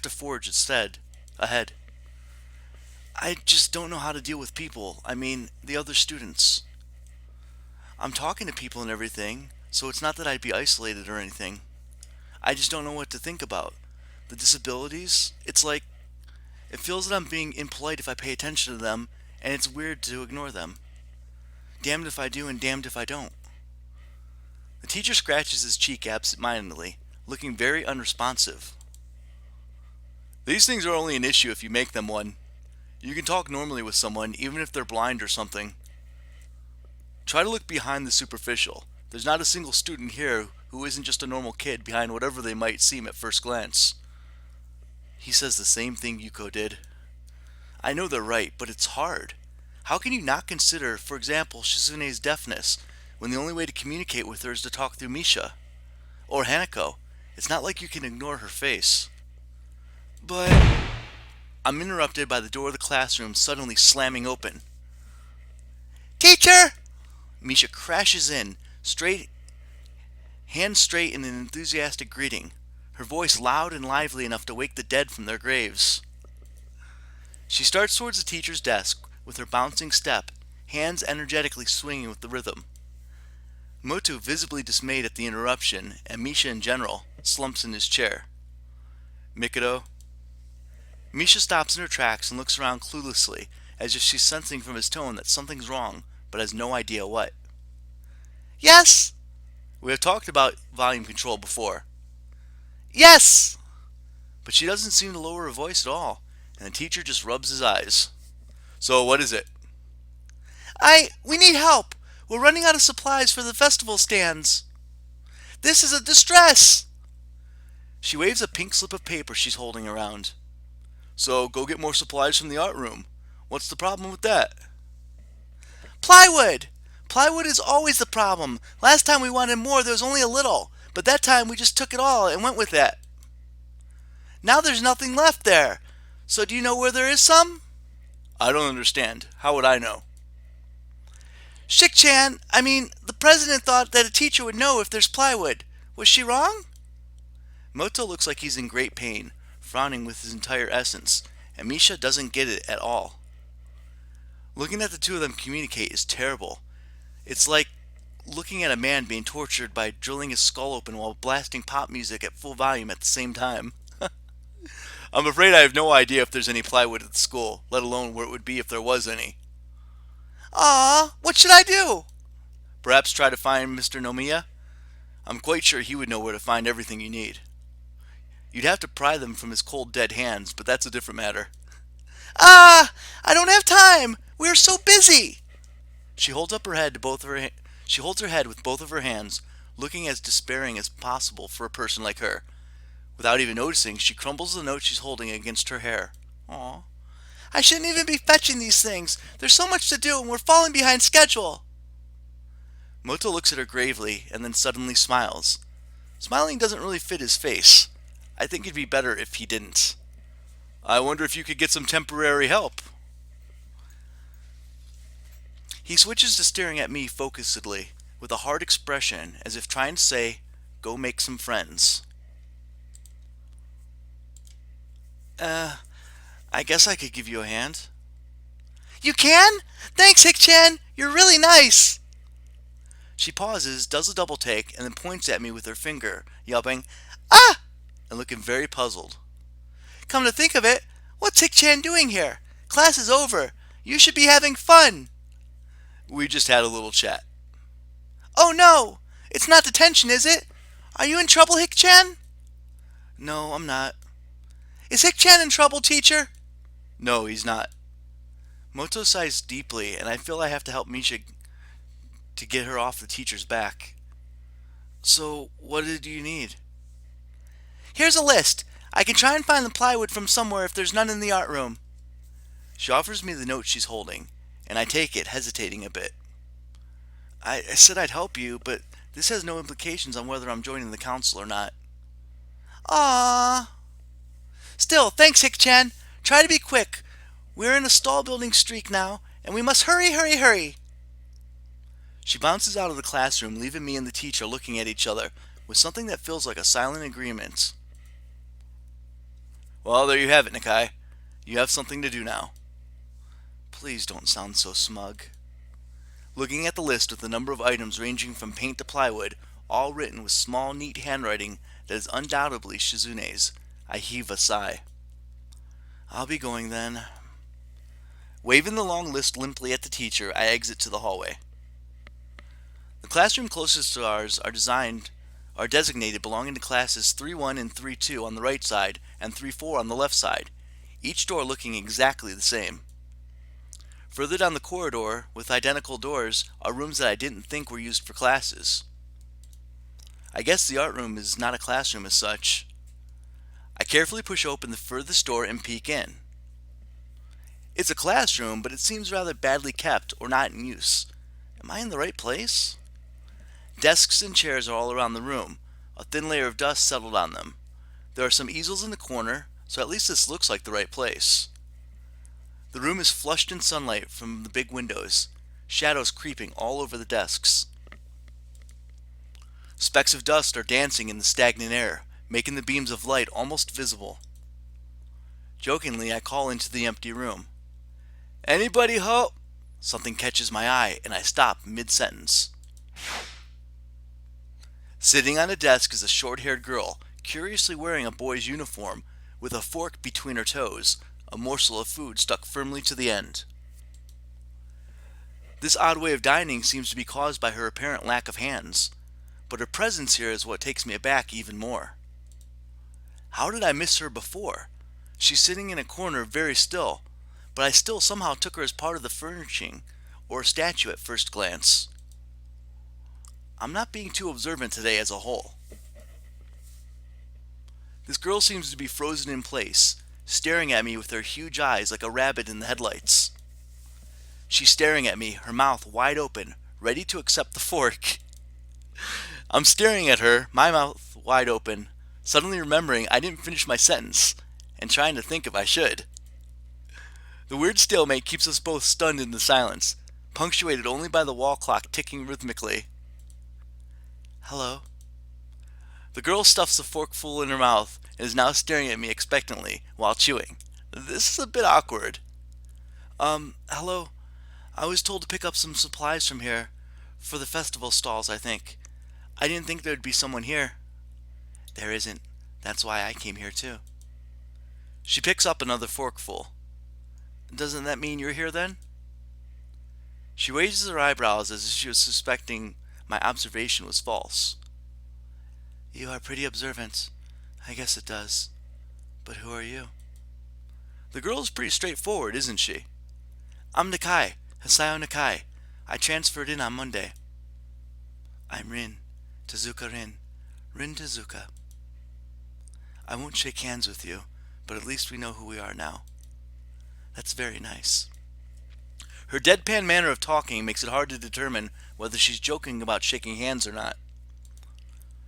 to forge instead, ahead. I just don't know how to deal with people. I mean, the other students. I'm talking to people and everything, so it's not that I'd be isolated or anything. I just don't know what to think about. The disabilities, it's like, it feels that I'm being impolite if I pay attention to them, and it's weird to ignore them. Damned if I do and damned if I don't. The teacher scratches his cheek absent-mindedly, looking very unresponsive. These things are only an issue if you make them one. You can talk normally with someone, even if they're blind or something. Try to look behind the superficial. There's not a single student here who isn't just a normal kid behind whatever they might seem at first glance. He says the same thing Yuko did. I know they're right, but it's hard. How can you not consider, for example, Shizune's deafness, when the only way to communicate with her is to talk through Misha? Or Hanako. It's not like you can ignore her face. But I'm interrupted by the door of the classroom suddenly slamming open. Teacher! Misha crashes in, straight, hands straight in an enthusiastic greeting, her voice loud and lively enough to wake the dead from their graves. She starts towards the teacher's desk with her bouncing step, hands energetically swinging with the rhythm. Moto, visibly dismayed at the interruption, and Misha in general, slumps in his chair. Mikado. Misha stops in her tracks and looks around cluelessly, as if she's sensing from his tone that something's wrong, but has no idea what. Yes! We have talked about volume control before. Yes! But she doesn't seem to lower her voice at all, and the teacher just rubs his eyes. So what is it? We need help. We're running out of supplies for the festival stands. This is a distress. She waves a pink slip of paper she's holding around. So go get more supplies from the art room. What's the problem with that? Plywood! Plywood is always the problem. Last time we wanted more, there was only a little. But that time we just took it all and went with it. Now there's nothing left there. So do you know where there is some? I don't understand. How would I know? Shik-chan, the president thought that a teacher would know if there's plywood. Was she wrong? Moto looks like he's in great pain, frowning with his entire essence, and Misha doesn't get it at all. Looking at the two of them communicate is terrible. It's like looking at a man being tortured by drilling his skull open while blasting pop music at full volume at the same time. I'm afraid I have no idea if there's any plywood at the school, let alone where it would be if there was any. Ah, what should I do? Perhaps try to find Mr. Nomiya? I'm quite sure he would know where to find everything you need. You'd have to pry them from his cold dead hands, but that's a different matter. Ah, I don't have time. We are so busy. She holds up her head to both her she holds her head with both of her hands, looking as despairing as possible for a person like her. Without even noticing, she crumbles the note she's holding against her hair. Aw. I shouldn't even be fetching these things. There's so much to do and we're falling behind schedule. Moto looks at her gravely and then suddenly smiles. Smiling doesn't really fit his face. I think it'd be better if he didn't. I wonder if you could get some temporary help. He switches to staring at me focusedly, with a hard expression as if trying to say, go make some friends. I guess I could give you a hand. You can? Thanks, Hick-chan. You're really nice. She pauses, does a double take, and then points at me with her finger, yelping, Ah! And looking very puzzled. Come to think of it, what's Hick-chan doing here? Class is over. You should be having fun. We just had a little chat. Oh no! It's not detention, is it? Are you in trouble, Hick-chan? No, I'm not. Is Hick-chan in trouble, teacher? No, he's not. Moto sighs deeply, and I feel I have to help Misha to get her off the teacher's back. So, what did you need? Here's a list. I can try and find the plywood from somewhere if there's none in the art room. She offers me the note she's holding, and I take it, hesitating a bit. I said I'd help you, but this has no implications on whether I'm joining the council or not. Ah. Still, thanks, Hick-chan. Try to be quick. We're in a stall building streak now, and we must hurry, hurry, hurry. She bounces out of the classroom, leaving me and the teacher looking at each other with something that feels like a silent agreement. Well, there you have it, Nakai. You have something to do now. Please don't sound so smug. Looking at the list with the number of items ranging from paint to plywood, all written with small, neat handwriting that is undoubtedly Shizune's, I heave a sigh. I'll be going then. Waving the long list limply at the teacher, I exit to the hallway. The classroom closest to ours are designated belonging to classes 3-1 and 3-2 on the right side and 3-4 on the left side, each door looking exactly the same. Further down the corridor, with identical doors, are rooms that I didn't think were used for classes. I guess the art room is not a classroom as such. I carefully push open the furthest door and peek in. It's a classroom, but it seems rather badly kept or not in use. Am I in the right place? Desks and chairs are all around the room. A thin layer of dust settled on them. There are some easels in the corner, so at least this looks like the right place. The room is flushed in sunlight from the big windows, shadows creeping all over the desks. Specks of dust are dancing in the stagnant air, making the beams of light almost visible. Jokingly, I call into the empty room. Anybody ho? Something catches my eye, and I stop mid-sentence. Sitting on a desk is a short-haired girl, curiously wearing a boy's uniform, with a fork between her toes, a morsel of food stuck firmly to the end. This odd way of dining seems to be caused by her apparent lack of hands, but her presence here is what takes me aback even more. How did I miss her before? She's sitting in a corner very still, but I still somehow took her as part of the furnishing, or a statue at first glance. I'm not being too observant today as a whole. This girl seems to be frozen in place, staring at me with her huge eyes like a rabbit in the headlights. She's staring at me, her mouth wide open, ready to accept the fork. I'm staring at her, my mouth wide open, suddenly remembering I didn't finish my sentence, and trying to think if I should. The weird stalemate keeps us both stunned into silence, punctuated only by the wall clock ticking rhythmically. Hello. The girl stuffs the forkful in her mouth and is now staring at me expectantly while chewing. This is a bit awkward. Hello. I was told to pick up some supplies from here. For the festival stalls, I think. I didn't think there'd be someone here. There isn't. That's why I came here too. She picks up another forkful. Doesn't that mean you're here then? She raises her eyebrows as if she was suspecting my observation was false. You are pretty observant. I guess it does. But who are you? The girl is pretty straightforward, isn't she? I'm Nakai, Hasayo Nakai. I transferred in on Monday. I'm Rin. Tezuka Rin. Rin Tezuka. I won't shake hands with you, but at least we know who we are now. That's very nice. Her deadpan manner of talking makes it hard to determine whether she's joking about shaking hands or not.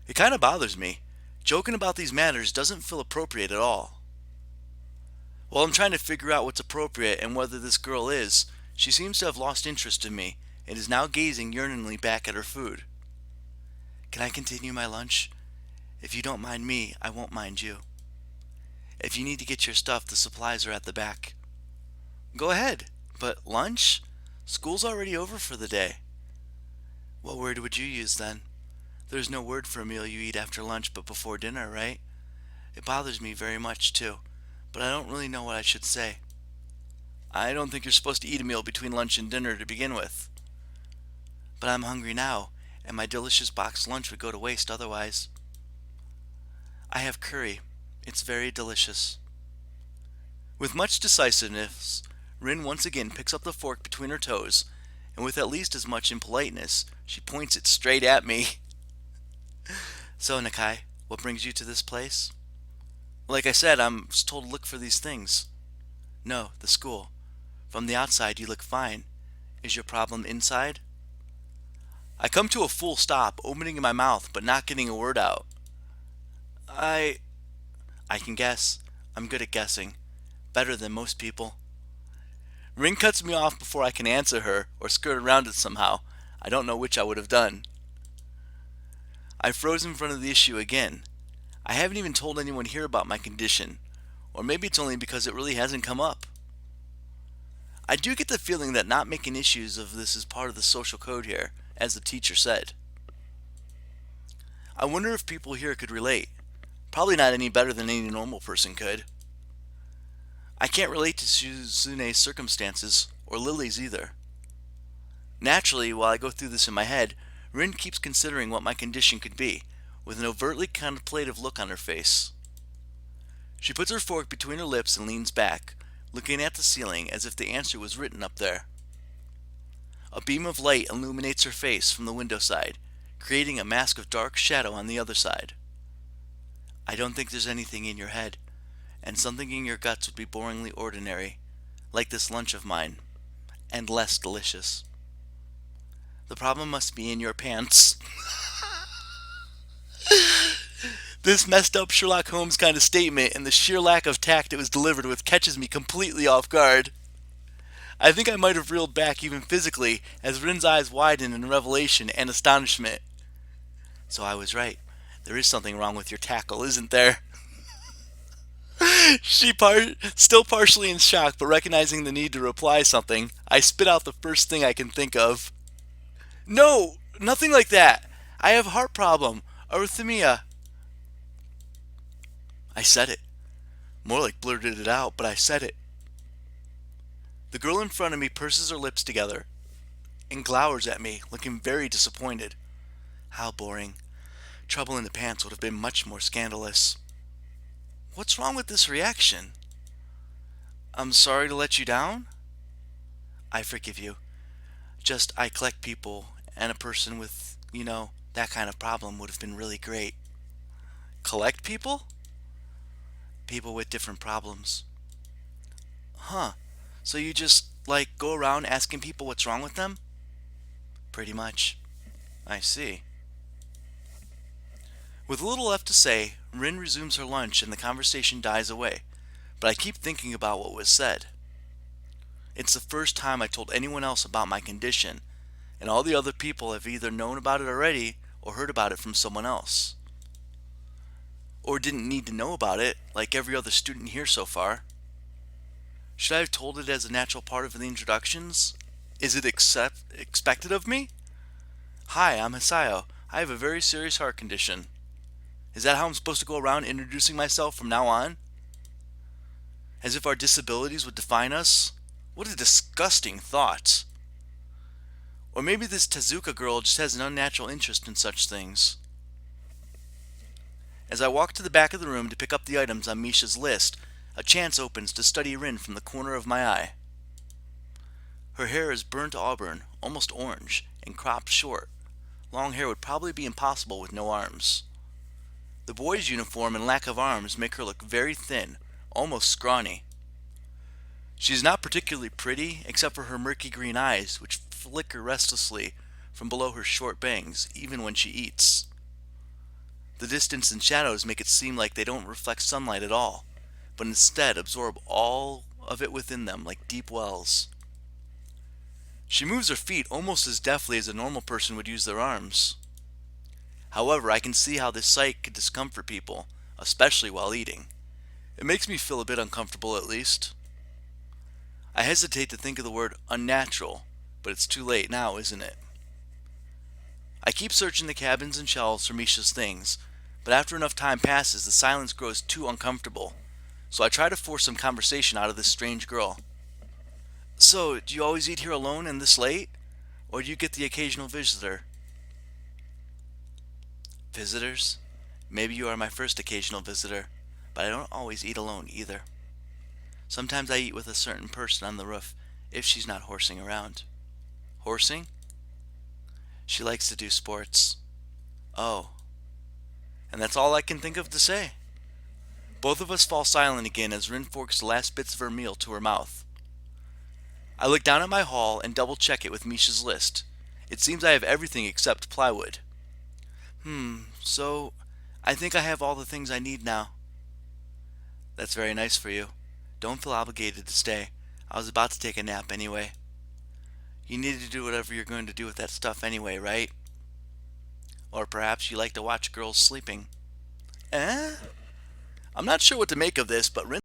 It kind of bothers me. Joking about these matters doesn't feel appropriate at all. While I'm trying to figure out what's appropriate and whether this girl is, she seems to have lost interest in me and is now gazing yearningly back at her food. Can I continue my lunch? If you don't mind me, I won't mind you. If you need to get your stuff, the supplies are at the back. Go ahead, but lunch? School's already over for the day. What word would you use then? There's no word for a meal you eat after lunch but before dinner, right? It bothers me very much too, but I don't really know what I should say. I don't think you're supposed to eat a meal between lunch and dinner to begin with. But I'm hungry now, and my delicious boxed lunch would go to waste otherwise. I have curry. It's very delicious. With much decisiveness, Rin once again picks up the fork between her toes, and with at least as much impoliteness, she points it straight at me. So, Nakai, what brings you to this place? Like I said, I'm told to look for these things. No, the school. From the outside, you look fine. Is your problem inside? I come to a full stop, opening my mouth, but not getting a word out. I can guess. I'm good at guessing. Better than most people. Rin cuts me off before I can answer her, or skirt around it somehow. I don't know which I would have done. I froze in front of the issue again. I haven't even told anyone here about my condition, Or maybe it's only because it really hasn't come up. I do get the feeling that not making issues of this is part of the social code here, as the teacher said. I wonder if people here could relate. Probably not any better than any normal person could. I can't relate to Suzune's circumstances, or Lily's either. Naturally, while I go through this in my head, Rin keeps considering what my condition could be, with an overtly contemplative look on her face. She puts her fork between her lips and leans back, looking at the ceiling as if the answer was written up there. A beam of light illuminates her face from the window side, creating a mask of dark shadow on the other side. I don't think there's anything in your head, and something in your guts would be boringly ordinary, like this lunch of mine, and less delicious. The problem must be in your pants. This messed up Sherlock Holmes kind of statement and the sheer lack of tact it was delivered with catches me completely off guard. I think I might have reeled back even physically as Rin's eyes widened in revelation and astonishment. So I was right. There is something wrong with your tackle, isn't there? Still partially in shock, but recognizing the need to reply something, I spit out the first thing I can think of. No, nothing like that. I have a heart problem, arrhythmia. I said it. More like blurted it out, but I said it. The girl in front of me purses her lips together and glowers at me, looking very disappointed. How boring. Trouble in the pants would have been much more scandalous. What's wrong with this reaction? I'm sorry to let you down? I forgive you. Just I collect people, and a person with, that kind of problem would have been really great. Collect people? People with different problems. Huh. So you just, go around asking people what's wrong with them? Pretty much. I see. With little left to say, Rin resumes her lunch and the conversation dies away, but I keep thinking about what was said. It's the first time I told anyone else about my condition, and all the other people have either known about it already or heard about it from someone else. Or didn't need to know about it, like every other student here so far. Should I have told it as a natural part of the introductions? Is it expected of me? Hi, I'm Hisayo. I have a very serious heart condition. Is that how I'm supposed to go around introducing myself from now on? As if our disabilities would define us? What a disgusting thought. Or maybe this Tezuka girl just has an unnatural interest in such things. As I walk to the back of the room to pick up the items on Misha's list, a chance opens to study Rin from the corner of my eye. Her hair is burnt auburn, almost orange, and cropped short. Long hair would probably be impossible with no arms. The boy's uniform and lack of arms make her look very thin, almost scrawny. She is not particularly pretty, except for her murky green eyes, which flicker restlessly from below her short bangs, even when she eats. The distance and shadows make it seem like they don't reflect sunlight at all, but instead absorb all of it within them like deep wells. She moves her feet almost as deftly as a normal person would use their arms. However, I can see how this sight could discomfort people, especially while eating. It makes me feel a bit uncomfortable at least. I hesitate to think of the word unnatural, but it's too late now, isn't it? I keep searching the cabins and shelves for Misha's things, but after enough time passes, the silence grows too uncomfortable, so I try to force some conversation out of this strange girl. So, do you always eat here alone and this late? Or do you get the occasional visitor? Visitors? Maybe you are my first occasional visitor, but I don't always eat alone either. Sometimes I eat with a certain person on the roof, if she's not horsing around. Horsing? She likes to do sports. Oh. And that's all I can think of to say. Both of us fall silent again as Rin forks the last bits of her meal to her mouth. I look down at my haul and double check it with Misha's list. It seems I have everything except plywood. So I think I have all the things I need now. That's very nice for you. Don't feel obligated to stay. I was about to take a nap anyway. You need to do whatever you're going to do with that stuff anyway, right? Or perhaps you like to watch girls sleeping. Eh? I'm not sure what to make of this, but Rin